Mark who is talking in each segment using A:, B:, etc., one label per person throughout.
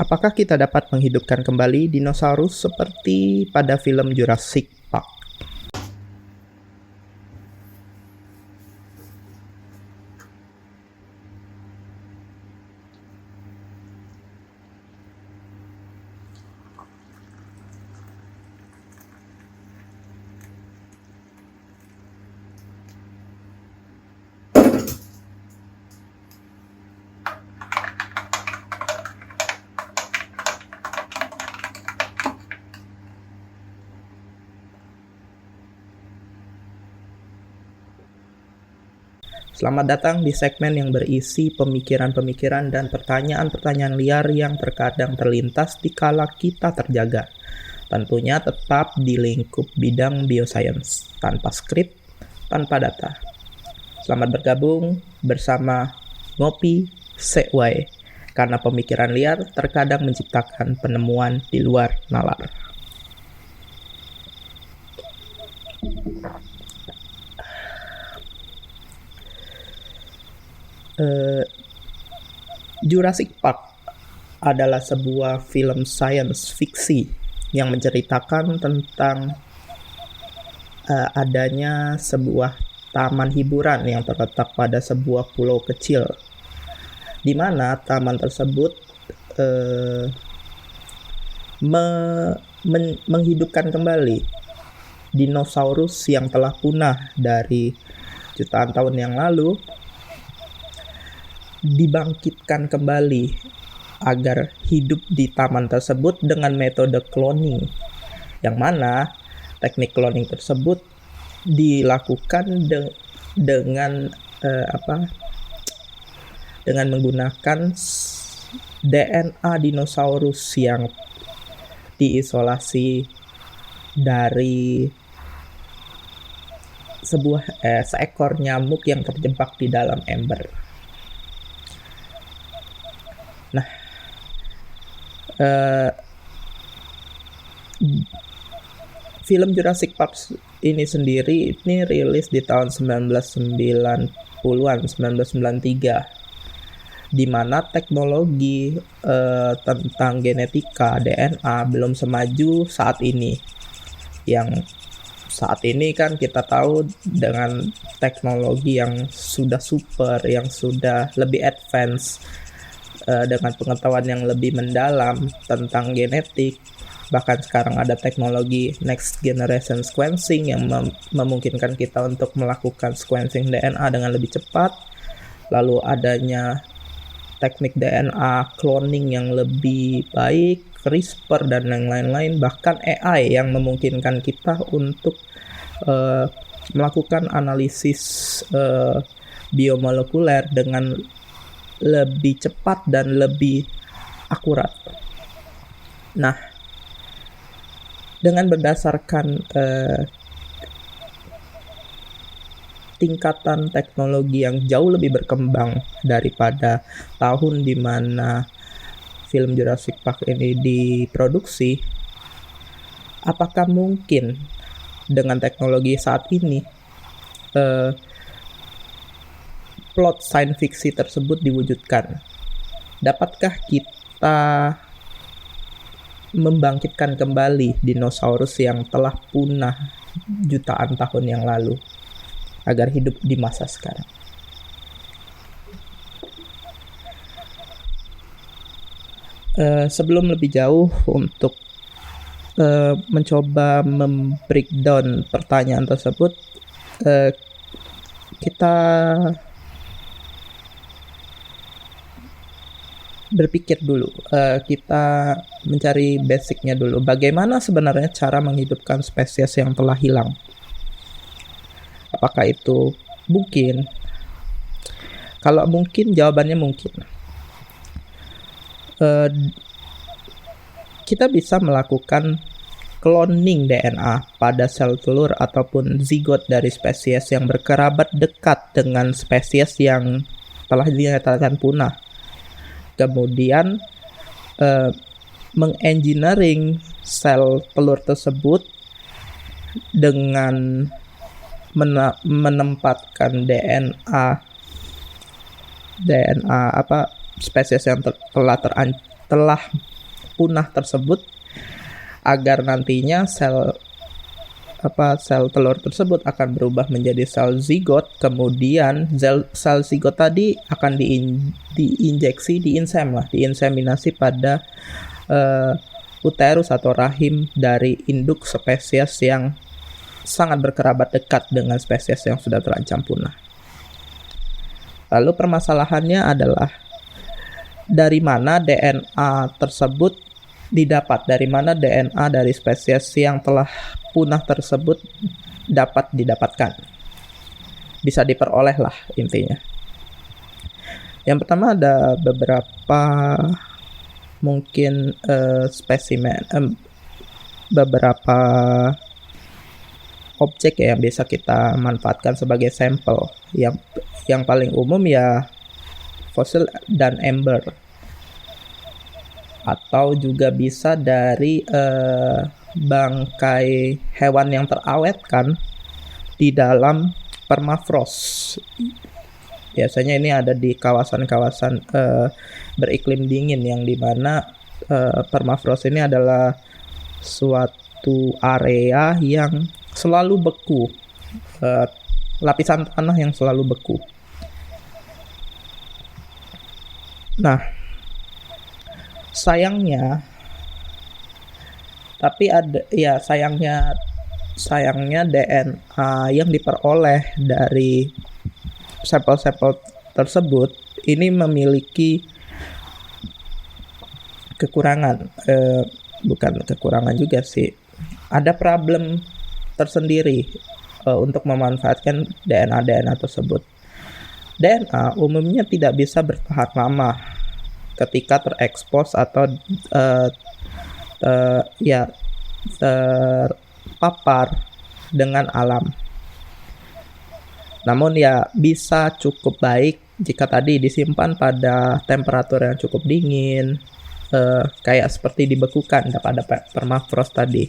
A: Apakah kita dapat menghidupkan kembali dinosaurus seperti pada film Jurassic Park? Selamat datang di segmen yang berisi pemikiran-pemikiran dan pertanyaan-pertanyaan liar yang terkadang terlintas di kala kita terjaga. Tentunya tetap di lingkup bidang bioscience, tanpa skrip, tanpa data. Selamat bergabung bersama Ngopi Sekway, karena pemikiran liar terkadang menciptakan penemuan di luar nalar. Jurassic Park adalah sebuah film science fiksi yang menceritakan tentang adanya sebuah taman hiburan yang terletak pada sebuah pulau kecil, di mana taman tersebut menghidupkan kembali dinosaurus yang telah punah dari jutaan tahun yang lalu, dibangkitkan kembali agar hidup di taman tersebut dengan metode cloning, yang mana teknik cloning tersebut dilakukan dengan menggunakan DNA dinosaurus yang diisolasi dari seekor nyamuk yang terjebak di dalam ember. Nah, film Jurassic Park ini sendiri rilis di tahun 1993, di mana teknologi tentang genetika DNA belum semaju saat ini. Yang saat ini kan kita tahu dengan teknologi yang sudah super, yang sudah lebih advance, dengan pengetahuan yang lebih mendalam tentang genetik. Bahkan sekarang ada teknologi next generation sequencing yang memungkinkan kita untuk melakukan sequencing DNA dengan lebih cepat. Lalu adanya teknik DNA cloning yang lebih baik, CRISPR dan yang lain-lain, bahkan AI yang memungkinkan kita untuk melakukan analisis biomolekuler dengan lebih cepat dan lebih akurat. Nah, dengan berdasarkan tingkatan teknologi yang jauh lebih berkembang daripada tahun di mana film Jurassic Park ini diproduksi, apakah mungkin dengan teknologi saat ini plot science fiksi tersebut diwujudkan? Dapatkah kita membangkitkan kembali dinosaurus yang telah punah jutaan tahun yang lalu agar hidup di masa sekarang? Sebelum lebih jauh untuk mencoba membreakdown pertanyaan tersebut, kita berpikir dulu, kita mencari basicnya dulu. Bagaimana sebenarnya cara menghidupkan spesies yang telah hilang? Apakah itu mungkin? Kalau mungkin, jawabannya mungkin. Kita bisa melakukan cloning DNA pada sel telur ataupun zigot dari spesies yang berkerabat dekat dengan spesies yang telah dinyatakan punah. Kemudian mengengineering sel telur tersebut dengan menempatkan DNA spesies yang telah telah punah tersebut, agar nantinya sel telur tersebut akan berubah menjadi sel zigot. Kemudian sel zigot tadi akan diinseminasi pada uterus atau rahim dari induk spesies yang sangat berkerabat dekat dengan spesies yang sudah terancam punah. Lalu permasalahannya adalah dari mana DNA tersebut didapat, dari mana DNA dari spesies yang telah punah tersebut dapat didapatkan, bisa diperoleh lah intinya. Yang pertama ada beberapa mungkin spesimen, beberapa objek yang bisa kita manfaatkan sebagai sampel. Yang paling umum ya fosil dan ember, atau juga bisa dari bangkai hewan yang terawetkan di dalam permafrost. Biasanya ini ada di kawasan-kawasan beriklim dingin, yang dimana permafrost ini adalah suatu area yang selalu beku, lapisan tanah yang selalu beku. Nah, sayangnya DNA yang diperoleh dari sampel-sampel tersebut ini memiliki kekurangan, bukan kekurangan juga sih, ada problem tersendiri untuk memanfaatkan DNA tersebut. DNA umumnya tidak bisa bertahan lama ketika terekspos atau terpapar dengan alam. Namun ya bisa cukup baik jika tadi disimpan pada temperatur yang cukup dingin, kayak seperti dibekukan pada permafrost tadi.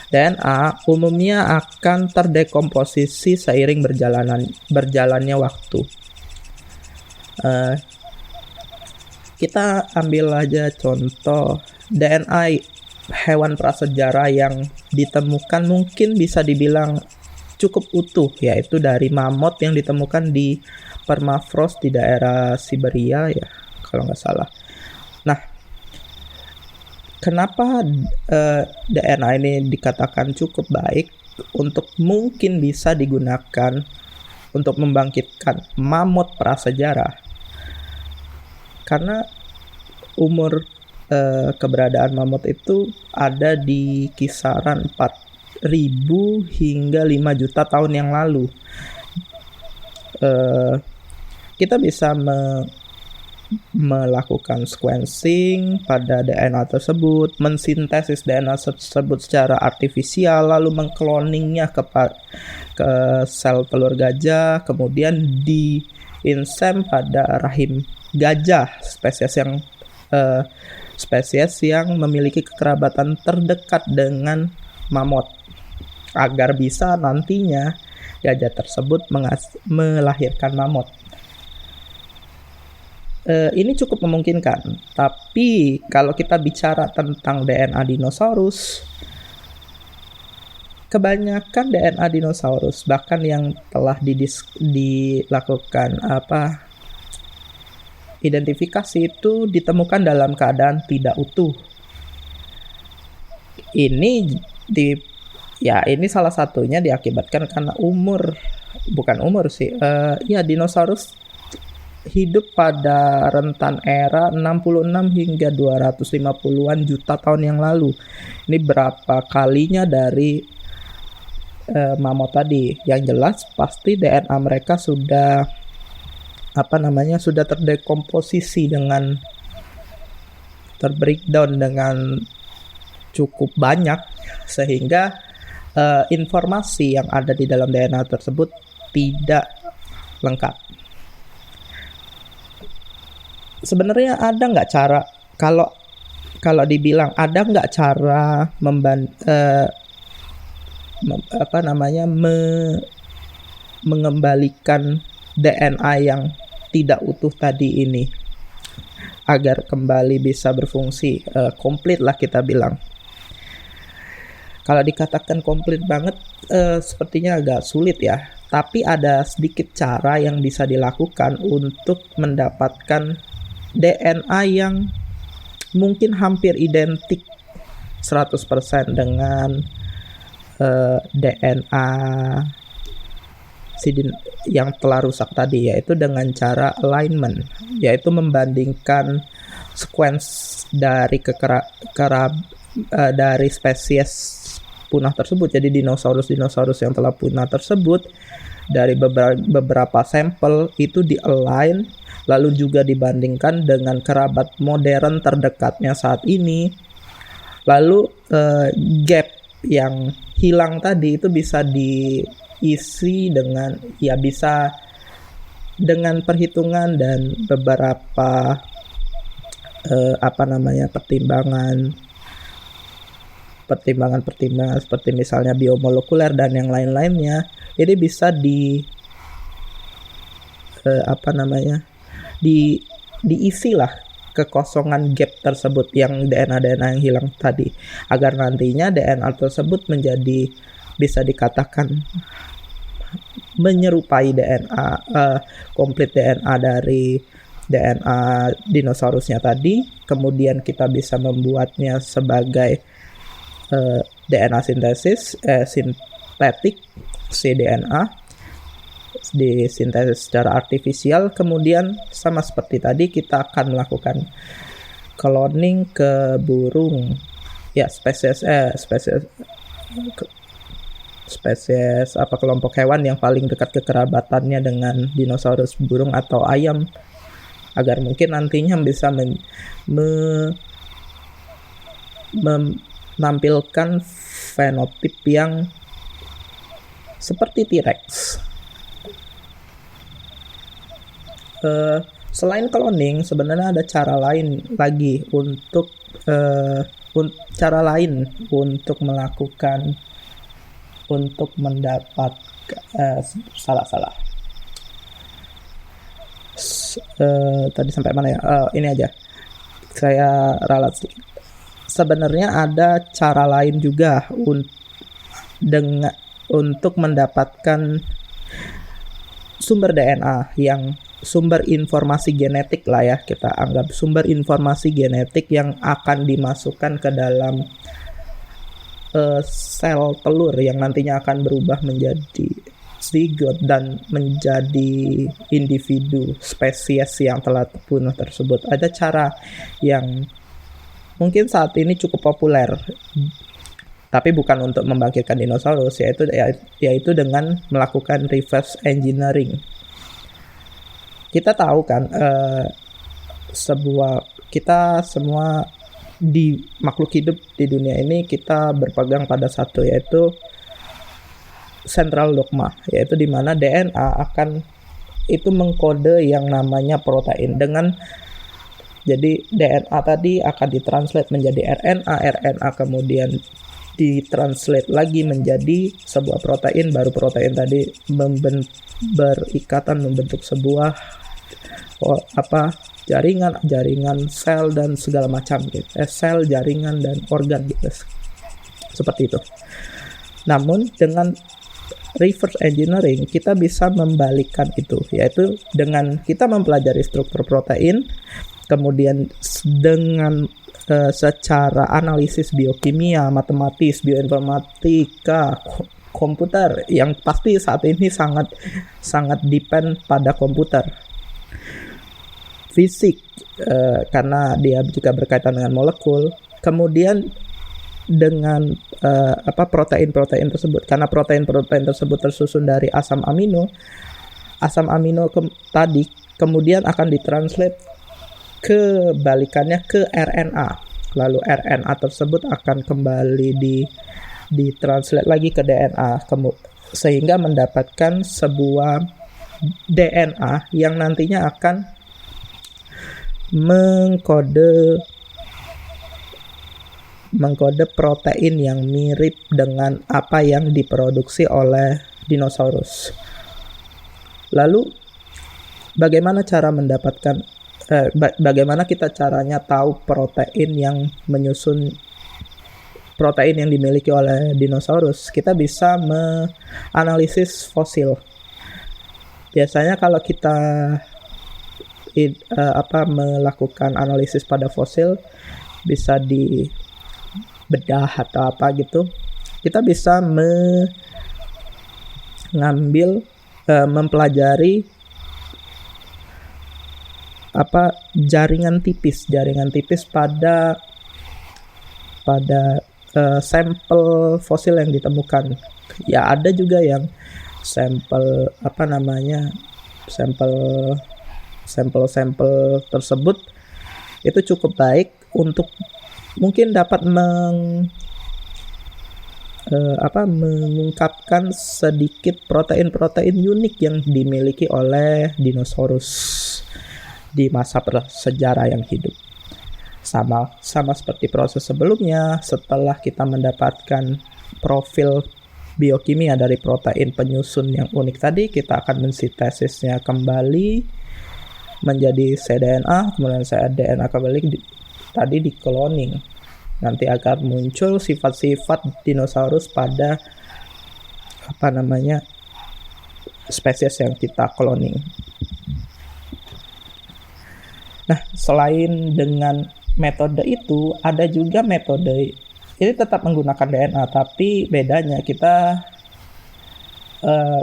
A: DNA umumnya akan terdekomposisi seiring berjalannya waktu. Kita ambil aja contoh DNA hewan prasejarah yang ditemukan mungkin bisa dibilang cukup utuh, yaitu dari mamut yang ditemukan di permafrost di daerah Siberia ya, kalau nggak salah. Nah, kenapa DNA ini dikatakan cukup baik untuk mungkin bisa digunakan untuk membangkitkan mamut prasejarah? Karena umur keberadaan mamut itu ada di kisaran 4.000 hingga 5 juta tahun yang lalu. Kita bisa melakukan sequencing pada DNA tersebut, mensintesis DNA tersebut secara artifisial, lalu mengkloningnya ke sel telur gajah, kemudian diinsem pada rahim gajah, spesies yang memiliki kekerabatan terdekat dengan mamut, agar bisa nantinya gajah tersebut melahirkan mamut. Ini cukup memungkinkan, tapi kalau kita bicara tentang DNA dinosaurus, kebanyakan DNA dinosaurus bahkan yang telah dilakukan identifikasi itu ditemukan dalam keadaan tidak utuh. Ini salah satunya diakibatkan karena dinosaurus hidup pada rentan era 66 hingga 250-an juta tahun yang lalu. Ini berapa kalinya dari mamut tadi. Yang jelas pasti DNA mereka sudah terdekomposisi dengan terbreakdown dengan cukup banyak, sehingga informasi yang ada di dalam DNA tersebut tidak lengkap. Sebenarnya ada nggak cara, kalau dibilang ada nggak cara mengembalikan DNA yang tidak utuh tadi ini? agar kembali bisa berfungsi komplit lah kita bilang. Kalau dikatakan komplit banget sepertinya agak sulit ya, tapi ada sedikit cara yang bisa dilakukan untuk mendapatkan DNA yang mungkin hampir identik 100% dengan DNA yang telah rusak tadi, yaitu dengan cara alignment, yaitu membandingkan sequence dari dari spesies punah tersebut. Jadi dinosaurus yang telah punah tersebut dari beberapa sampel itu di-align, lalu juga dibandingkan dengan kerabat modern terdekatnya saat ini. Lalu gap yang hilang tadi itu bisa diisi dengan bisa dengan perhitungan dan beberapa pertimbangan seperti misalnya biomolekuler dan yang lain-lainnya. Ini bisa diisi lah kekosongan gap tersebut, yang DNA yang hilang tadi, agar nantinya DNA tersebut menjadi bisa dikatakan menyerupai DNA komplit DNA dari DNA dinosaurusnya tadi. Kemudian kita bisa membuatnya sebagai DNA sintetik cDNA, disintesis secara artifisial. Kemudian sama seperti tadi kita akan melakukan cloning ke burung ya, spesies kelompok hewan yang paling dekat kekerabatannya dengan dinosaurus burung atau ayam, agar mungkin nantinya bisa menampilkan fenotip yang seperti T-Rex. Selain cloning, sebenarnya ada cara lain lagi untuk melakukan untuk mendapat tadi sampai mana ya? Ini aja saya ralat sedikit. Sebenarnya ada cara lain juga untuk mendapatkan sumber DNA yang sumber informasi genetik lah ya, kita anggap sumber informasi genetik yang akan dimasukkan ke dalam sel telur yang nantinya akan berubah menjadi zigot dan menjadi individu spesies yang telah punah tersebut. Ada cara yang mungkin saat ini cukup populer, tapi bukan untuk membangkitkan dinosaurus, yaitu dengan melakukan reverse engineering. Kita tahu kan, kita semua di makhluk hidup di dunia ini kita berpegang pada satu, yaitu central dogma, yaitu di mana DNA akan itu mengkode yang namanya protein. Jadi DNA tadi akan ditranslate menjadi RNA kemudian ditranslate lagi menjadi sebuah protein, baru protein tadi berikatan membentuk sebuah jaringan sel dan segala macam gitu. Sel, jaringan dan organ gitu. Seperti itu. Namun dengan reverse engineering kita bisa membalikkan itu, yaitu dengan kita mempelajari struktur protein, kemudian dengan secara analisis biokimia, matematis, bioinformatika, komputer, yang pasti saat ini sangat depend pada komputer, fisik, karena dia juga berkaitan dengan molekul. Kemudian dengan protein tersebut, karena protein tersebut tersusun dari asam amino tadi kemudian akan ditranslate kebalikannya ke RNA, lalu RNA tersebut akan kembali ditranslate lagi ke DNA, sehingga mendapatkan sebuah DNA yang nantinya akan mengkode protein yang mirip dengan apa yang diproduksi oleh dinosaurus. Lalu bagaimana cara mendapatkan bagaimana kita caranya tahu protein yang dimiliki oleh dinosaurus. Kita bisa menganalisis fosil. Biasanya kalau kita melakukan analisis pada fosil, bisa dibedah atau apa gitu, kita bisa mempelajari jaringan tipis pada sampel fosil yang ditemukan. Ya ada juga yang sampel tersebut itu cukup baik untuk mungkin dapat mengungkapkan sedikit protein-protein unik yang dimiliki oleh dinosaurus di masa prasejarah yang hidup. Sama seperti proses sebelumnya, setelah kita mendapatkan profil biokimia dari protein penyusun yang unik tadi, kita akan mensintesisnya kembali menjadi cDNA, kemudian cDNA kembali tadi di cloning. Nanti akan muncul sifat-sifat dinosaurus pada spesies yang kita cloning. Nah, selain dengan metode itu, ada juga metode ini tetap menggunakan DNA, tapi bedanya kita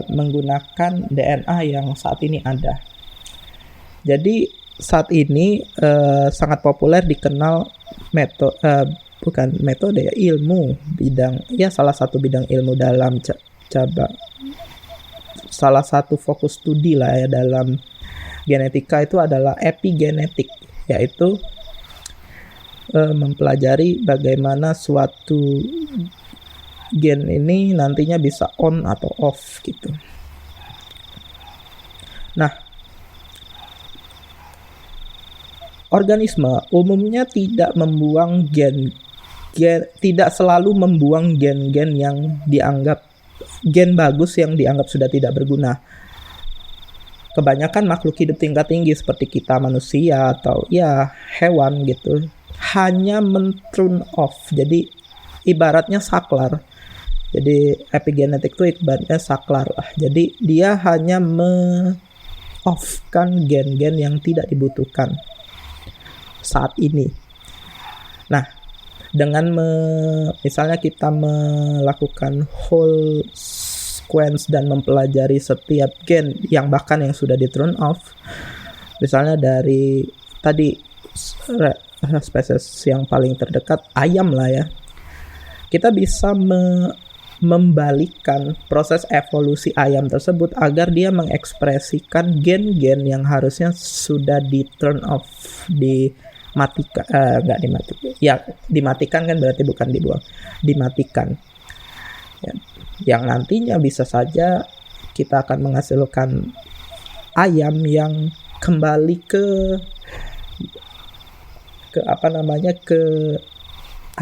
A: menggunakan DNA yang saat ini ada. Jadi saat ini sangat populer dikenal ilmu bidang, ya salah satu bidang ilmu dalam salah satu fokus studi lah ya dalam genetika itu adalah epigenetik, yaitu mempelajari bagaimana suatu gen ini nantinya bisa on atau off gitu. Nah, organisme umumnya tidak selalu membuang gen-gen yang dianggap gen bagus yang dianggap sudah tidak berguna. Kebanyakan makhluk hidup tingkat tinggi seperti kita manusia atau ya hewan gitu hanya men-turn off. Jadi ibaratnya saklar. Jadi epigenetik itu ibaratnya saklar lah. Jadi dia hanya me-off-kan gen-gen yang tidak dibutuhkan saat ini. Nah, dengan misalnya kita melakukan whole sequence dan mempelajari setiap gen yang bahkan yang sudah di turn off, misalnya dari tadi spesies yang paling terdekat ayam lah ya, kita bisa membalikkan proses evolusi ayam tersebut agar dia mengekspresikan gen-gen yang harusnya sudah di turn off, dimatikan kan berarti bukan dibuang, dimatikan ya. Yang nantinya bisa saja kita akan menghasilkan ayam yang kembali ke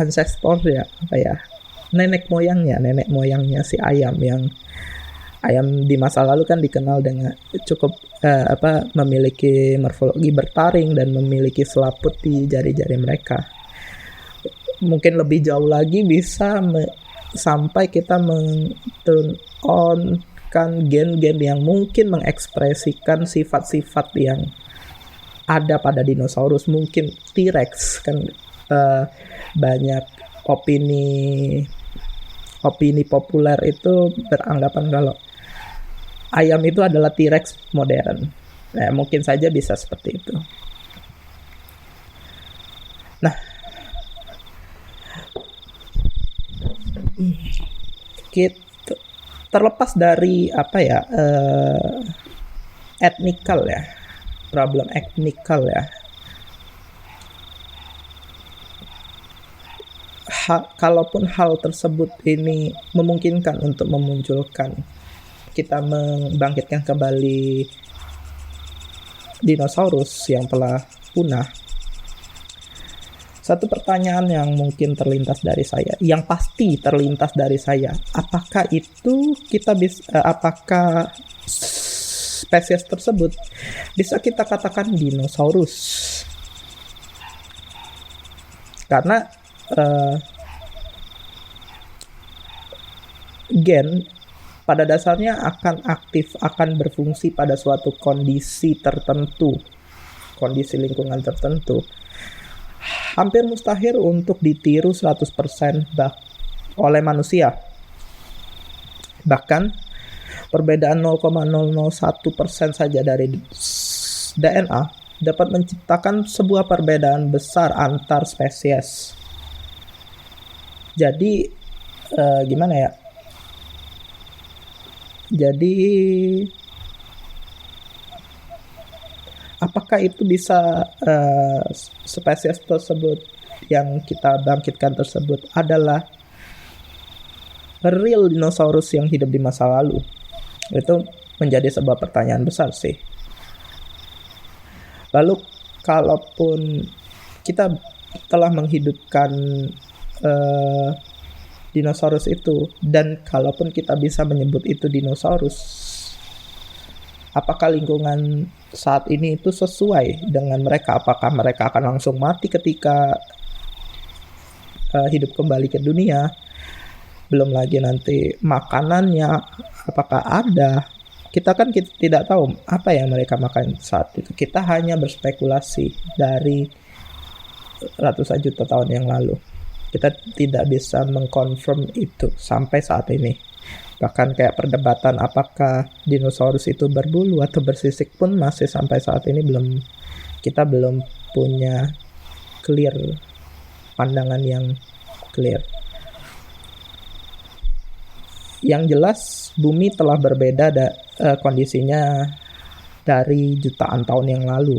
A: ancestor ya, nenek moyangnya si ayam. Yang ayam di masa lalu kan dikenal dengan cukup memiliki morfologi bertaring dan memiliki selaput di jari-jari mereka. Mungkin lebih jauh lagi bisa sampai kita turn on kan gen-gen yang mungkin mengekspresikan sifat-sifat yang ada pada dinosaurus. Mungkin T-Rex kan, banyak opini populer itu beranggapan kalau ayam itu adalah T-Rex modern. Nah, mungkin saja bisa seperti itu. Nah, kita terlepas dari etnikal ya, problem etnikal ya. Kalaupun hal tersebut ini memungkinkan untuk memunculkan, kita membangkitkan kembali dinosaurus yang telah punah, satu pertanyaan yang mungkin terlintas dari saya, yang pasti terlintas dari saya, apakah itu kita bisa, apakah spesies tersebut bisa kita katakan dinosaurus. Karena gen pada dasarnya akan aktif, akan berfungsi pada suatu kondisi tertentu, kondisi lingkungan tertentu. Hampir mustahil untuk ditiru 100% oleh manusia. Bahkan perbedaan 0,001% saja dari DNA dapat menciptakan sebuah perbedaan besar antar spesies. Jadi gimana ya? Jadi apakah itu bisa spesies tersebut yang kita bangkitkan tersebut adalah real dinosaurus yang hidup di masa lalu? Itu menjadi sebuah pertanyaan besar sih. Lalu kalaupun kita telah menghidupkan dinosaurus itu, dan kalaupun kita bisa menyebut itu dinosaurus, apakah lingkungan saat ini itu sesuai dengan mereka? Apakah mereka akan langsung mati ketika hidup kembali ke dunia? Belum lagi nanti makanannya, apakah ada? Kita tidak tahu apa yang mereka makan saat itu. Kita hanya berspekulasi dari ratusan juta tahun yang lalu. Kita tidak bisa mengkonfirm itu sampai saat ini. Bahkan kayak perdebatan apakah dinosaurus itu berbulu atau bersisik pun masih sampai saat ini kita belum punya clear pandangan yang clear. Yang jelas bumi telah berbeda kondisinya dari jutaan tahun yang lalu.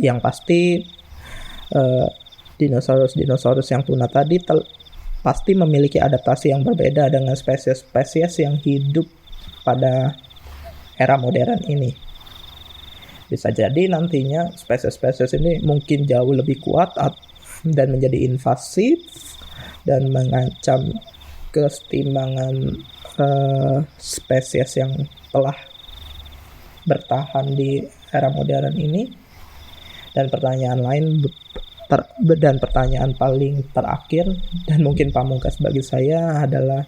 A: Yang pasti dinosaurus yang punah tadi pasti memiliki adaptasi yang berbeda dengan spesies-spesies yang hidup pada era modern ini. Bisa jadi nantinya spesies-spesies ini mungkin jauh lebih kuat dan menjadi invasif dan mengancam keseimbangan spesies yang telah bertahan di era modern ini. Dan pertanyaan paling terakhir dan mungkin pamungkas bagi saya adalah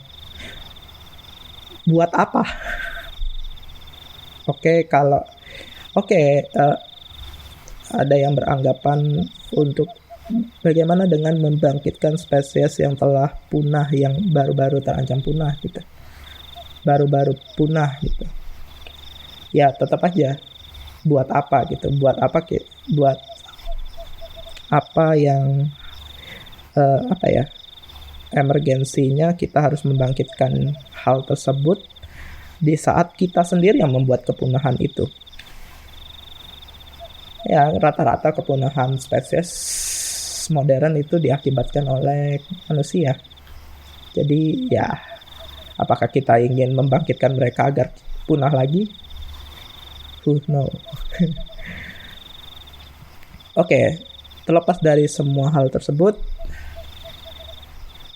A: buat apa? Ada yang beranggapan untuk bagaimana dengan membangkitkan spesies yang telah punah, yang baru-baru terancam punah gitu. Baru-baru punah gitu. Ya, tetap aja buat apa gitu? Buat apa yang emergensinya kita harus membangkitkan hal tersebut di saat kita sendiri yang membuat kepunahan itu. Ya, rata-rata kepunahan spesies modern itu diakibatkan oleh manusia. Jadi ya, apakah kita ingin membangkitkan mereka agar punah lagi? Who knows? Oke. Terlepas dari semua hal tersebut,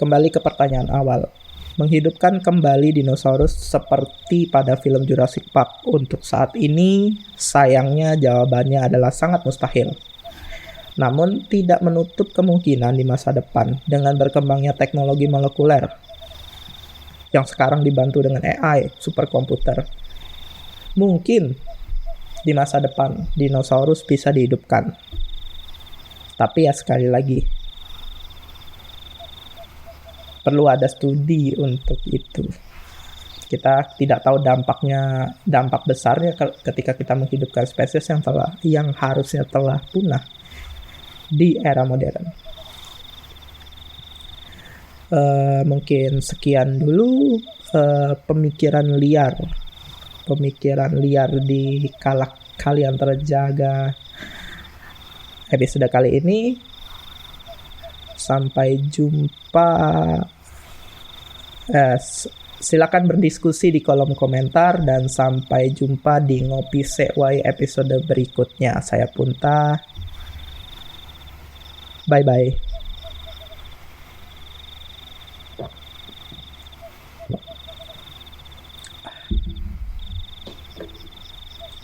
A: kembali ke pertanyaan awal. Menghidupkan kembali dinosaurus seperti pada film Jurassic Park untuk saat ini, sayangnya jawabannya adalah sangat mustahil. Namun tidak menutup kemungkinan di masa depan dengan berkembangnya teknologi molekuler yang sekarang dibantu dengan AI, superkomputer. Mungkin di masa depan dinosaurus bisa dihidupkan. Tapi ya sekali lagi, perlu ada studi untuk itu. Kita tidak tahu dampak besarnya ketika kita menghidupkan spesies yang harusnya telah punah di era modern. Mungkin sekian dulu pemikiran liar di kalian terjaga episode kali ini. Sampai jumpa. Silakan berdiskusi di kolom komentar dan sampai jumpa di Ngopi Sekwai episode berikutnya. Saya Punta. Bye bye.